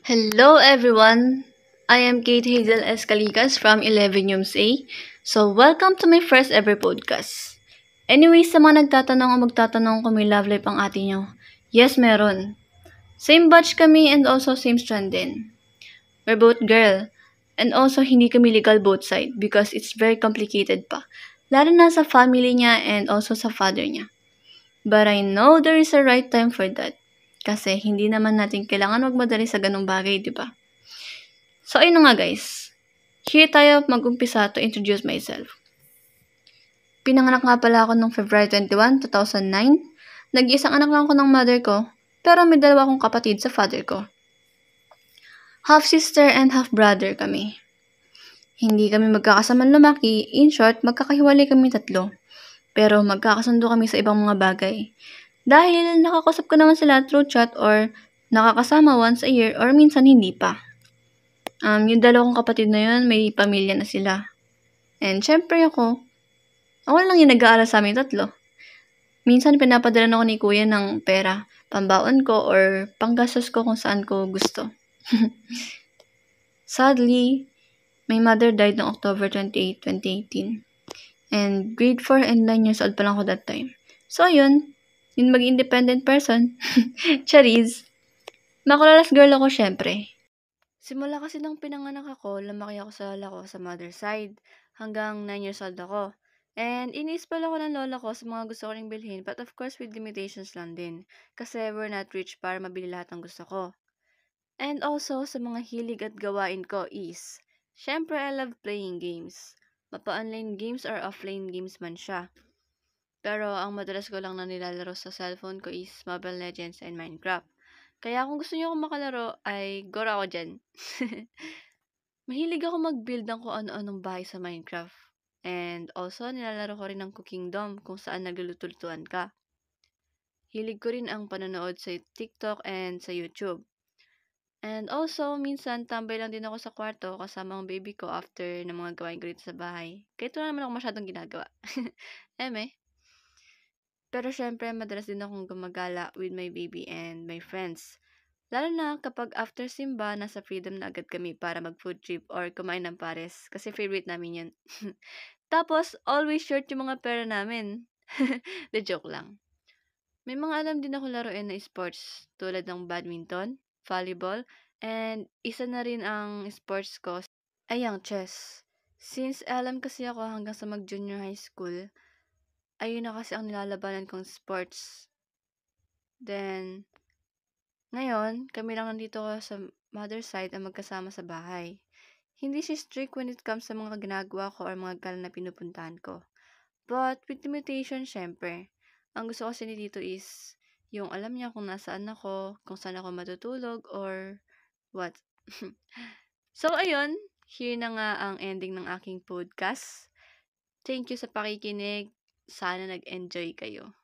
Hello everyone! I am Kate Hazel Escalicas from 11 Yums A. So, welcome to my first ever podcast. Anyways, sa mga nagtatanong o magtatanong kung may love life ang ate nyo, yes, meron. Same batch kami and also same strand din. We're both girl. And also, hindi kami legal both side because it's very complicated pa. Lalo na sa family niya and also sa father niya. But I know there is a right time for that. Kasi hindi naman natin kailangan magmadali sa ganung bagay, di ba? So, ayun na nga guys. Here tayo mag-umpisa to introduce myself. Pinanganak nga pala ako noong February 21, 2009. Nag-iisang anak lang ako ng mother ko, pero may dalawa akong kapatid sa father ko. Half sister and half brother kami. Hindi kami magkakasamang lumaki, in short, magkakahiwalay kami tatlo. Pero magkakasundo kami sa ibang mga bagay. Dahil nakakusap ko naman sila through chat or nakakasama once a year or minsan hindi pa. Yung dalawang kapatid na yun, may pamilya na sila. And syempre ako lang yung nag-aaral sa amin tatlo. Minsan pinapadala ako ni kuya ng pera, pambaon ko or panggastos ko kung saan ko gusto. Sadly, my mother died noong October 28, 2018. And grade 4 and 9 years old pa lang ako that time. So yun, yung maging independent person, charis. Makulalas girl ako syempre. Simula kasi nung pinanganak ako, lumaki ako sa lola ko sa mother side. Hanggang 9 years old ako. And inispal ako ng lola ko sa mga gusto ko ring bilhin, but of course with limitations lang din. Kasi we're not rich para mabili lahat ng gusto ko. And also, sa mga hilig at gawain ko is, syempre I love playing games. Mapa-online games or offline games man siya. Pero ang madalas ko lang na nilalaro sa cellphone ko is Mobile Legends and Minecraft. Kaya kung gusto niyo akong makalaro, ay go ako dyan. Mahilig ako mag-build ng kung ano-anong bahay sa Minecraft. And also, nilalaro ko rin ng Cooking Dome kung saan nagluluto-lutuan ka. Hilig ko rin ang panonood sa TikTok and sa YouTube. And also, minsan tambay lang din ako sa kwarto kasama ang baby ko after ng mga gawain ko dito sa bahay. Kahit wala naman ako masyadong ginagawa. Eme. Pero syempre, madalas din akong gumagala with my baby and my friends. Lalo na kapag after simba, nasa freedom na agad kami para mag-food trip or kumain ng pares. Kasi favorite namin yun. Tapos, always short yung mga pera namin. The joke lang. May mga alam din ako laruin na sports tulad ng badminton, volleyball, and isa na rin ang sports ko ay ang chess. Since alam kasi ako hanggang sa mag-junior high school, ayun na kasi ang nilalabanan kong sports. Then, ngayon, kami lang nandito sa mother side ang magkasama sa bahay. Hindi siya strict when it comes sa mga ginagawa ko or mga gala na pinupuntahan ko. But, with limitation, syempre. Ang gusto kasi ni dito is, yung alam niya kung nasaan ako, kung saan ako matutulog, or what. So, ayun. Here na nga ang ending ng aking podcast. Thank you sa pakikinig. Sana nag-enjoy kayo.